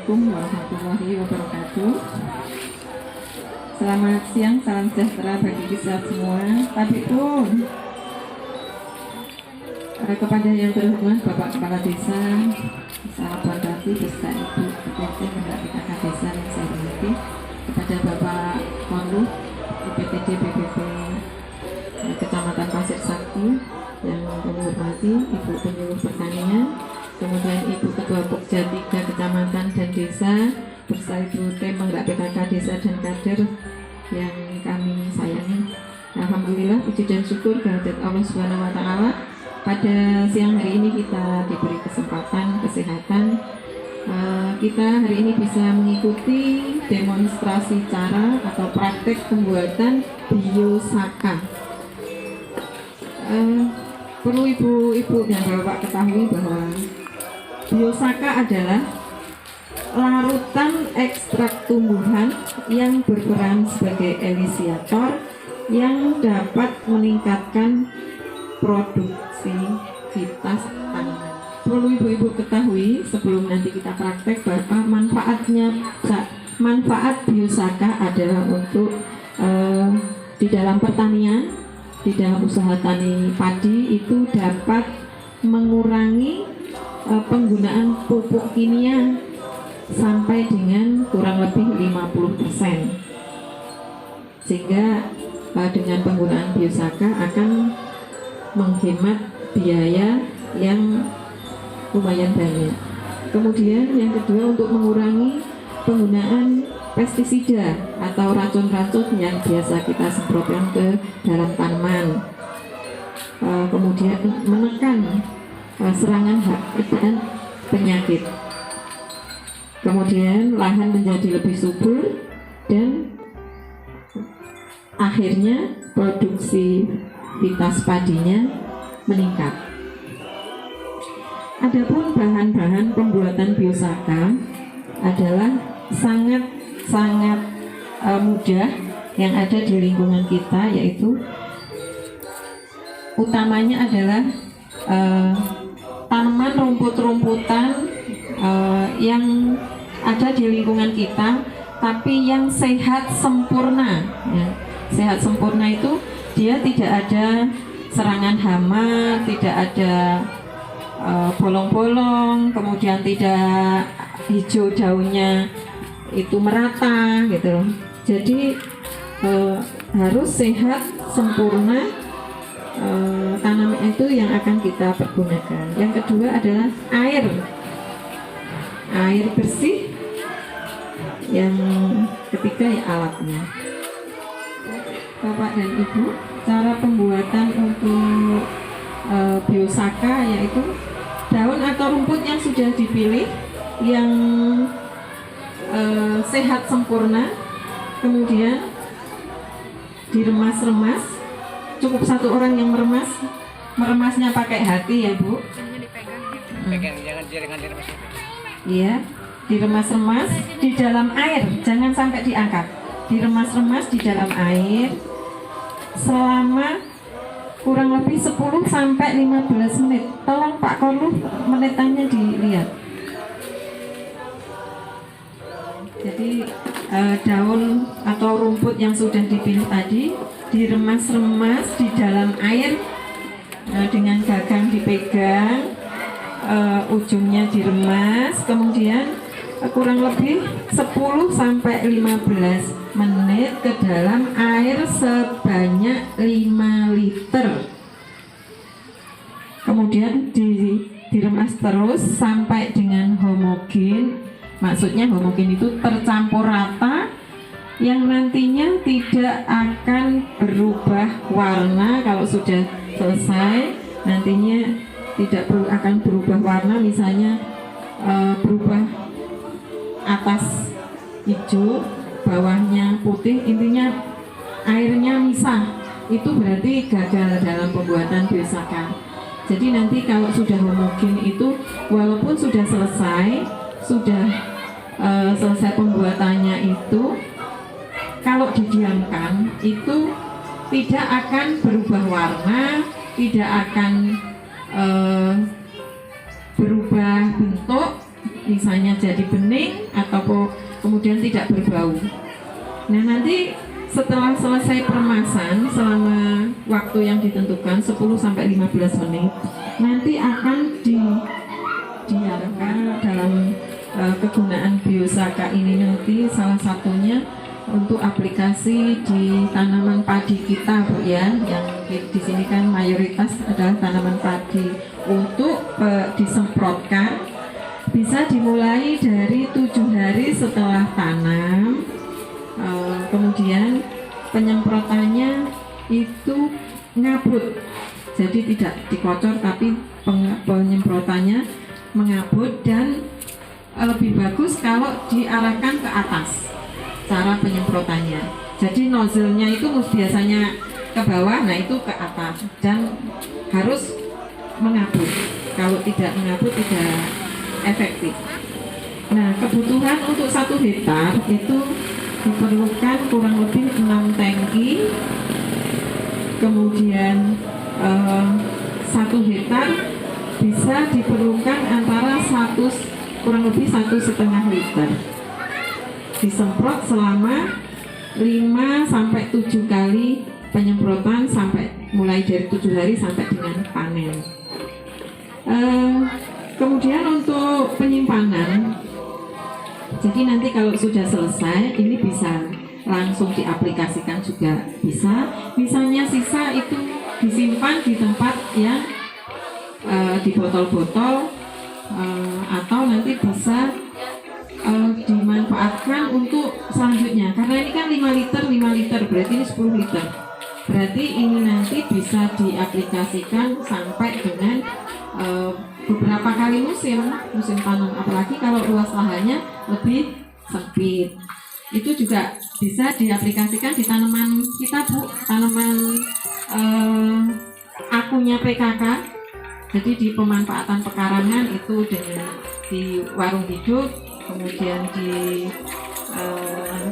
Assalamualaikum warahmatullahi wabarakatuh. Selamat siang, salam sejahtera bagi kita semua. Tapi pun kepada yang terhormat Bapak Kepala Desa, Salapan Rati beserta Ibu PPT Penggerak PKK Desa yang saya hormati, kepada Bapak Konlu IPTD BPP Kecamatan Pasir Sakti yang kami hormati, Ibu Penyuluh Pertanian, kemudian Ibu Ketua Pokja 3 Kecamatan dan Desa, beserta Ibu Tim Penggerak PKK Desa dan Kader yang kami sayangi. Alhamdulillah, puji dan syukur kehadirat Allah Subhanahu wa Ta'ala. Pada siang hari ini kita diberi kesempatan kesehatan. Kita hari ini bisa mengikuti demonstrasi cara atau praktek pembuatan biosaka. Perlu ibu-ibu dan bapak ketahui bahwa biosaka adalah larutan ekstrak tumbuhan yang berperan sebagai elisiator yang dapat meningkatkan produktivitas tanaman. Perlu ibu-ibu ketahui sebelum nanti kita praktek bahwa manfaat biosaka adalah untuk di dalam pertanian, di dalam usaha tani padi itu dapat mengurangi penggunaan pupuk kimia sampai dengan kurang lebih 50%. Sehingga dengan penggunaan biosaka akan menghemat biaya yang lumayan banyak. Kemudian yang kedua, untuk mengurangi penggunaan pestisida atau racun-racun yang biasa kita semprotkan ke dalam tanaman. Kemudian menekan serangan dan penyakit. Kemudian lahan menjadi lebih subur dan akhirnya produksivitas padinya meningkat. Adapun bahan-bahan pembuatan biosaka adalah sangat mudah yang ada di lingkungan kita, yaitu utamanya adalah tanaman rumput-rumputan yang ada di lingkungan kita, tapi yang sehat sempurna. Ya. Sehat sempurna itu dia tidak ada serangan hama, tidak ada bolong-bolong, kemudian tidak hijau daunnya itu merata gitu. Jadi harus sehat sempurna tanaman itu yang akan kita pergunakan. Yang kedua adalah air bersih. Yang ketiga ya alatnya. Bapak dan Ibu, cara pembuatan untuk biosaka yaitu daun atau rumput yang sudah dipilih yang sehat sempurna, kemudian diremas-remas. Cukup satu orang yang meremasnya pakai hati ya Bu. Jangan diremas. Iya, diremas-remas di dalam air, jangan sampai diangkat. Diremas-remas di dalam air selama kurang lebih 10 sampai 15 menit. Tolong Pak Korlu menitannya dilihat. Jadi daun atau rumput yang sudah dipilih tadi diremas-remas di dalam air dengan gagang dipegang, ujungnya diremas, kemudian kurang lebih 10 sampai 15 menit ke dalam air sebanyak 5 liter. Kemudian diremas terus sampai dengan homogen. Maksudnya homogen itu tercampur rata, yang nantinya tidak akan berubah warna. Kalau sudah selesai, nantinya tidak akan berubah warna, misalnya berubah atas hijau, bawahnya putih, intinya airnya misah, itu berarti gagal dalam pembuatan biosaka. Jadi nanti kalau sudah homogen itu, walaupun sudah selesai pembuatannya itu, kalau didiamkan itu tidak akan berubah warna, tidak akan berubah bentuk, misalnya jadi bening atau kemudian tidak berbau. Nah, nanti setelah selesai peremasan selama waktu yang ditentukan 10-15 menit, nanti akan diarahkan dalam kegunaan biosaka ini nanti salah satunya untuk aplikasi di tanaman padi kita, Bu ya, yang di sini kan mayoritas adalah tanaman padi. Untuk disemprotkan bisa dimulai dari 7 hari setelah tanam. Kemudian penyemprotannya itu ngabut, jadi tidak dikocor tapi penyemprotannya mengabut, dan lebih bagus kalau diarahkan ke atas cara penyemprotannya. Jadi nozzle-nya itu biasanya ke bawah, nah itu ke atas, dan harus mengabut. Kalau tidak mengabut tidak efektif. Nah, kebutuhan untuk 1 hektar itu diperlukan kurang lebih 6 tangki. Kemudian 1 hektar bisa diperlukan antara kurang lebih 1,5 liter. Disemprot selama 5-7 kali penyemprotan mulai dari 7 hari sampai dengan panen. Kemudian untuk penyimpanan, jadi nanti kalau sudah selesai ini bisa langsung diaplikasikan juga bisa. Misalnya sisa itu disimpan di tempat yang di botol-botol, atau nanti bisa dimanfaatkan untuk selanjutnya, karena ini kan 5 liter berarti ini 10 liter, berarti ini nanti bisa diaplikasikan sampai dengan beberapa kali musim tanam, apalagi kalau luas lahannya lebih sempit. Itu juga bisa diaplikasikan di tanaman kita, Bu, tanaman akunya PKK. Jadi di pemanfaatan pekarangan itu dengan di warung hidup, kemudian di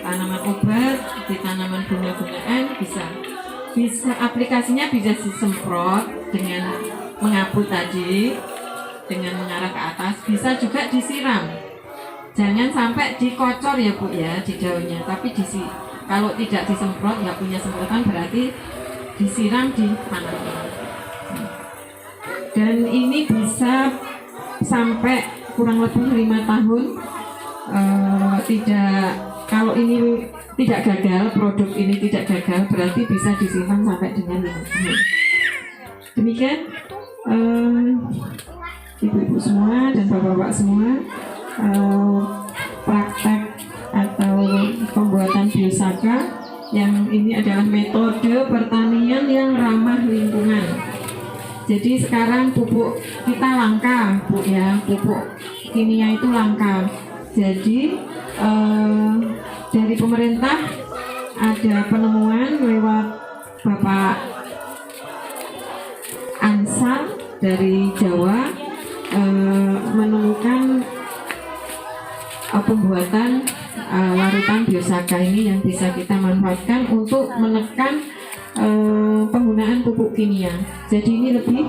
tanaman obat, di tanaman bunga-bungaan bisa aplikasinya bisa disemprot dengan mengabut tadi dengan mengarah ke atas, bisa juga disiram. Jangan sampai dikocor ya, Bu ya, di daunnya, tapi kalau tidak disemprot, nggak punya semprotan, berarti disiram di tanahnya. Dan ini bisa sampai kurang lebih 5 tahun. Kalau ini tidak gagal, produk ini tidak gagal, berarti bisa disimpan sampai dengan 5 tahun. Demikian ibu-ibu semua dan bapak-bapak semua, praktek atau pembuatan biosaka yang ini adalah metode pertanian yang ramah lingkungan. Jadi sekarang pupuk kita langka, Bu ya, pupuk kimia itu langka. Jadi dari pemerintah ada penemuan lewat Bapak Ansar dari Jawa, menemukan pembuatan larutan biosaka ini yang bisa kita manfaatkan untuk menekan penggunaan pupuk kimia. Jadi ini lebih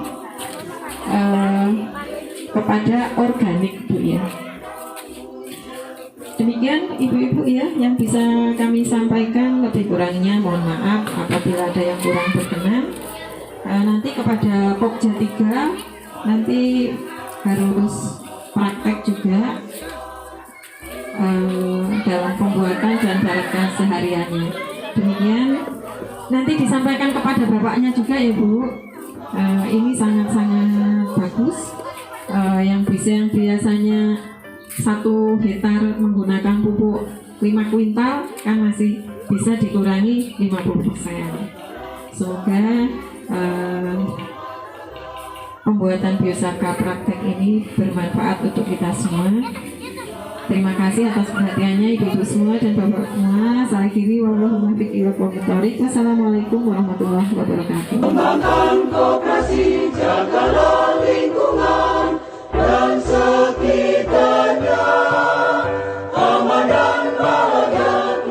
kepada organik, Bu ya. Demikian ibu-ibu ya yang bisa kami sampaikan, lebih kurangnya mohon maaf apabila ada yang kurang berkenan. Nanti kepada Pokja 3 nanti harus praktek juga dalam pembuatan dan dalam kesehariannya. Demikian nanti disampaikan kepada bapaknya juga ya, Bu. Ini sangat-sangat bagus. Yang biasanya 1 hektar menggunakan pupuk 5 kuintal kan masih bisa dikurangi 50%. Semoga pembuatan biosaka praktek ini bermanfaat untuk kita semua. Terima kasih atas perhatiannya ibu-ibu semua dan bapak semua. Saya kiri wallahul muwaffiq ila aqwamit thoriq. Wassalamualaikum warahmatullahi wabarakatuh. Kembangkan koperasi, jagalah lingkungan.